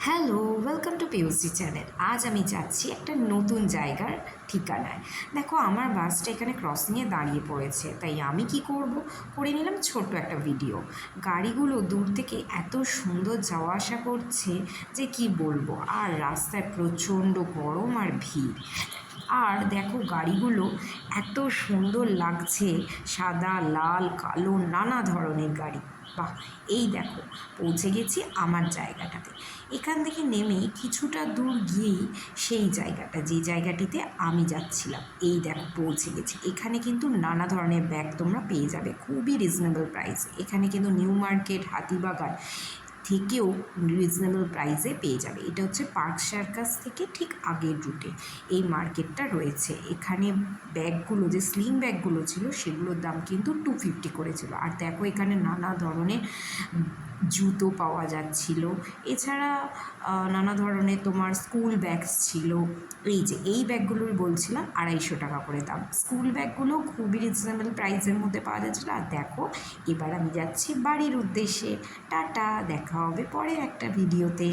Hello, welcome to PUC channel. আজ আমি যাচ্ছি একটা নতুন জায়গার ঠিকানায়। দেখো, আমার বাসটা এখানে ক্রসিংয়ে দাঁড়িয়ে পড়েছে, তাই আমি কি করব, করে নিলাম ছোট্ট একটা ভিডিও। গাড়িগুলো দূর থেকে এত সুন্দর যাওয়া আসা করছে যে কি বলবো। আর রাস্তায় প্রচণ্ড গরম আর ভিড়। আর দেখো, গাড়িগুলো এত সুন্দর লাগছে, সাদা, লাল, কালো, নানা ধরনের গাড়ি। বাহ! এই দেখো, পৌঁছে গেছি আমার জায়গাটাতে। এখান থেকে নেমে কিছুটা দূর গিয়েই সেই জায়গাটা, যে জায়গাটিতে আমি যাচ্ছিলাম। এই দেখো, পৌঁছে গেছি। এখানে কিন্তু নানা ধরনের ব্যাগ তোমরা পেয়ে যাবে খুবই রিজনেবল প্রাইস। এখানে কিন্তু নিউ মার্কেট, হাতিবাগান থেকেও রিজনেবল প্রাইসে পেয়ে যাবে। এটা হচ্ছে পার্ক সার্কাস থেকে ঠিক আগের রুটে এই মার্কেটটা রয়েছে। এখানে ব্যাগগুলো, যে স্লিং ব্যাগগুলো ছিল, সেগুলোর দাম কিন্তু 250 করেছিল। আর দেখো, এখানে নানা ধরনের জুতো পাওয়া যাচ্ছিল। এছাড়া নানা ধরনের তোমার স্কুল ব্যাগস ছিল। এই ব্যাগগুলোর বলছিলাম 250 টাকা করে দাম। স্কুল ব্যাগগুলো খুবই রিজনেবল প্রাইসের মধ্যে পাওয়া যাচ্ছিলো। আর দেখো, এবার আমি যাচ্ছি বাড়ির উদ্দেশ্যে। টাটা, দেখা হবে পরে একটা ভিডিওতে।